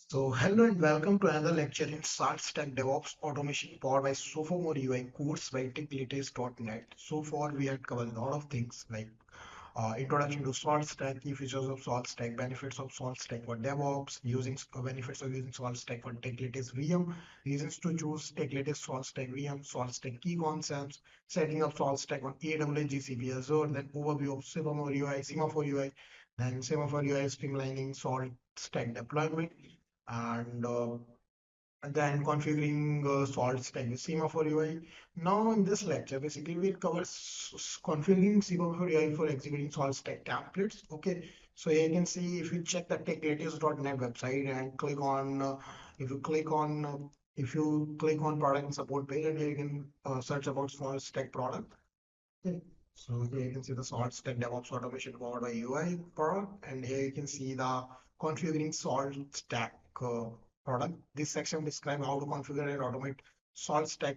So, hello and welcome to another lecture in SaltStack DevOps Automation powered by Sophomore UI course by techlatest.net. So far, we had covered a lot of things like introduction to SaltStack, key features of SaltStack, benefits of SaltStack for DevOps, using benefits of using SaltStack for techlatest VM, reasons to choose techlatest SaltStack VM, SaltStack key concepts, setting up SaltStack on AWS, GCP, Azure, then overview of Semaphore UI, then Semaphore UI streamlining SaltStack deployment and then configuring SaltStack with Semaphore UI. Now in this lecture, basically we'll cover configuring Semaphore UI for executing SaltStack templates. Okay, so here you can see if you check the techlatest.net website and click on if you click on if you click on product and support page, and here you can search about SaltStack product. Okay. So here you can see the SaltStack DevOps automation powered by UI product, and here you can see the configuring SaltStack product. This section describes how to configure and automate SaltStack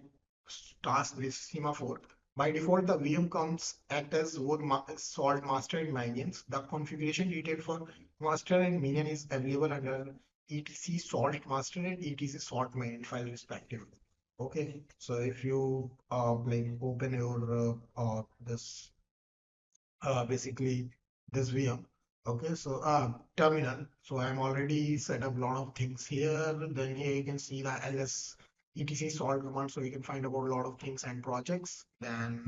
task with Semaphore. By default, the VM comes act as both Salt Master and Minions. The configuration detail for Master and Minion is available under etc Salt Master and etc Salt Minion file respectively. Okay, so if you like open your this basically this VM. Okay, so terminal. So I'm already set up a lot of things here. Then here you can see the ls etc salt command, so you can find about a lot of things and projects. Then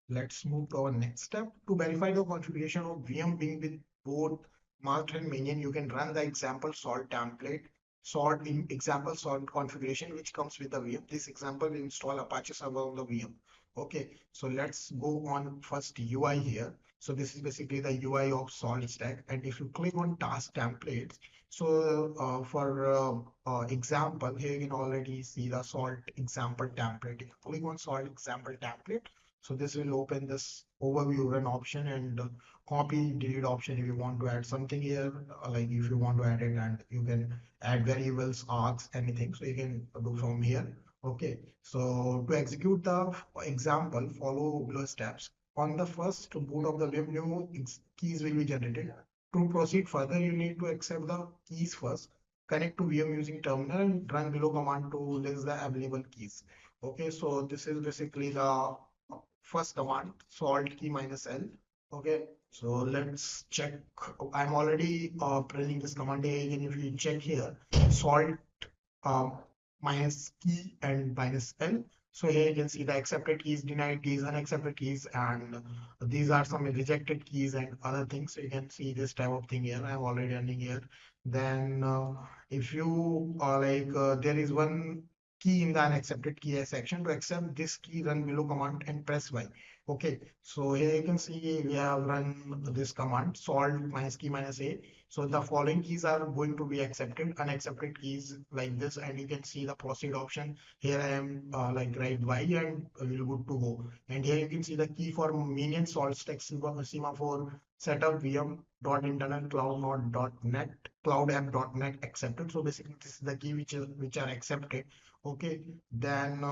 let's move to our next step. To verify the configuration of VM being with both master and minion, you can run the example salt template salt in example salt configuration which comes with the VM. This example will install Apache server on the VM. Okay, so let's go on first UI here. So this is basically the UI of SaltStack. And if you click on task templates, so for example, here you can already see the Salt example template. If you click on Salt example template, so this will open this overview run option and copy delete option if you want to add something here. Like if you want to add it, and you can add variables, args, anything. So you can do from here. Okay, so to execute the example, follow below steps. On the first boot of the web, new keys will be generated. To proceed further, you need to accept the keys first. Connect to VM using terminal and run below command to list the available keys. Okay, so this is basically the first command, salt key minus L. Okay, so let's check. I'm already running this command here. And if you check here, salt um, minus key and minus L. So here you can see the accepted keys, denied keys, unaccepted keys, and these are some rejected keys and other things. So you can see this type of thing here. I'm already running here. Then if you there is one key in the unaccepted key section. To accept this key, run below command and press Y. Okay, so here you can see we have run this command salt minus key minus A. So the following keys are going to be accepted, unaccepted keys like this, and you can see the proceed option. Here I am like write Y and we're good to go. And here you can see the key for minion SaltStack Semaphore setup VM dot internal cloud node dot net cloud app dot net accepted. So basically this is the key which are accepted. Okay, then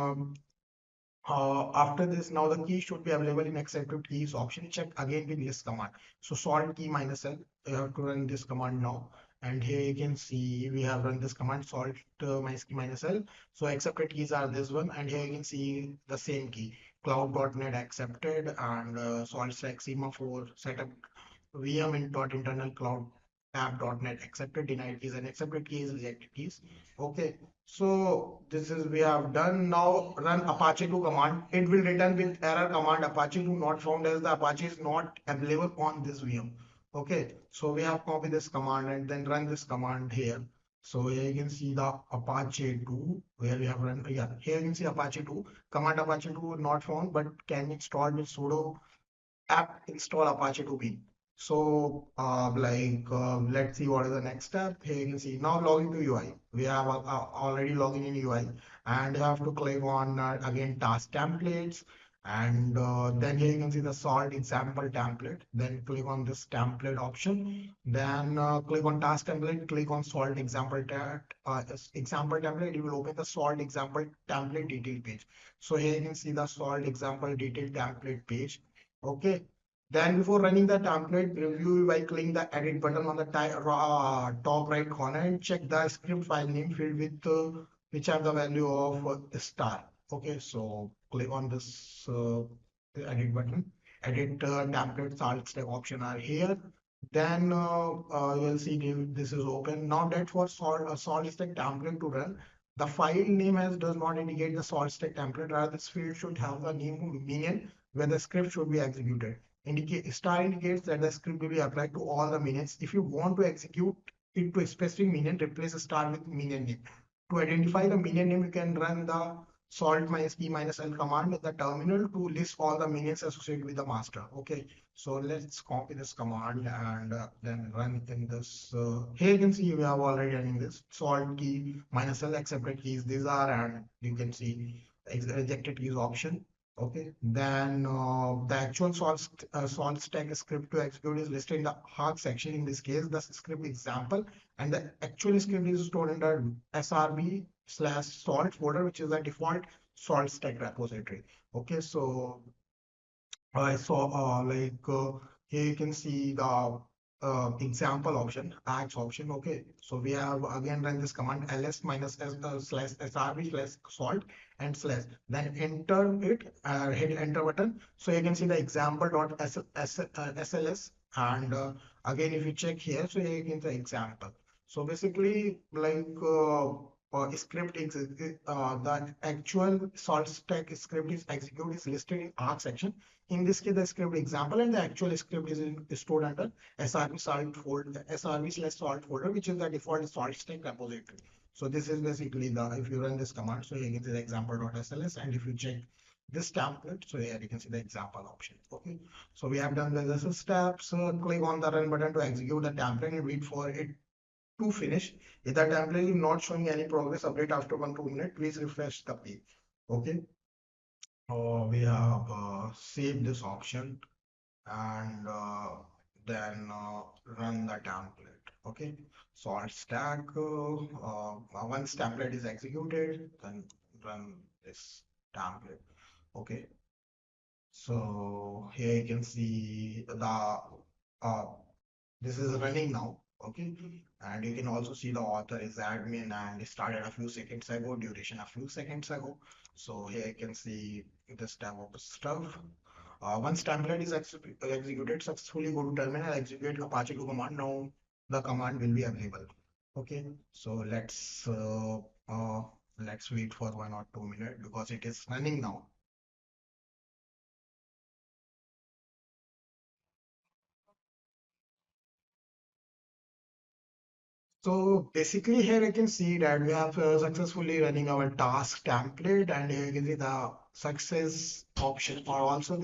after this, now the key should be available in accepted keys option. Check again with this command. So salt key minus L, you have to run this command now. And here you can see we have run this command salt minus key minus L. So accepted keys are this one, and here you can see the same key cloud.net accepted and salt stack semaphore setup VM in dot internal cloud app.net accepted, denied keys, and accepted keys, rejected keys. Okay, so this is we have done. Now run Apache 2 command. It will return with error command Apache 2 not found, as the Apache is not available on this VM. Okay, so we have copy this command and then run this command here. So here you can see the Apache 2 where we have run. Yeah, here you can see Apache 2 command Apache 2 not found, but can be installed with sudo app install Apache 2b. So let's see what is the next step. Here you can see now login to UI. We have already logged in UI, and you have to click on again task templates, and then here you can see the salt example template. Then click on this template option. Then click on task template. Click on salt example example template. It will open the salt example template detail page. So here you can see the salt example detail template page. Okay, Then before running the template, review by clicking the edit button on the top right corner and check the script file name field with which have the value of star. Okay, so click on this edit button. Edit template SaltStack option are here. Then you'll see this is open. Now that for SaltStack template to run, the file name has does not indicate the SaltStack template. Rather, this field should have the name minion where the script should be executed. Star indicates that the script will be applied to all the minions. If you want to execute it to a specific minion, replace a star with minion name. To identify the minion name, you can run the salt minus p minus l command in the terminal to list all the minions associated with the master. Okay, so let's copy this command and then run it in this. Here you can see we have already running this salt key minus l accepted keys. These are, and you can see rejected keys option. Okay, then the actual salt stack script to execute is listed in the hard section. In this case, the script example and the actual script is stored under srb/salt folder, which is the default salt stack repository. Okay, so I saw here you can see the example option, ads option. Okay, so we have again run this command ls minus s slash srb slash salt and slash then enter it, hit enter button. So you can see the example dot sls and again if you check here, so here you can see example. So basically script the actual salt stack script is executed is listed in arc section. In this case, the script example and the actual script is stored under srb salt folder, srb/salt folder, which is the default salt stack repository. So this is basically the, if you run this command, so you can see the example.sls, and if you check this template, so here you can see the example option. Okay, so we have done the steps. Click on the run button to execute the template and wait for it to finish. If the template is not showing any progress update after 1 to 2 minutes, please refresh the page. Okay. We have saved this option and then run the template. Okay, salt stack. Once template is executed, then run this template. Okay, so here you can see the uh, this is running now. Okay, and you can also see the author is admin and it started a few seconds ago, duration a few seconds ago. So here you can see this type of stuff. Once template is executed successfully, go to terminal, execute Apache 2 command. Now the command will be available. Okay, so let's wait for 1 or 2 minutes because it is running now. So basically here I can see that we have successfully running our task template, and here you can see the success option or also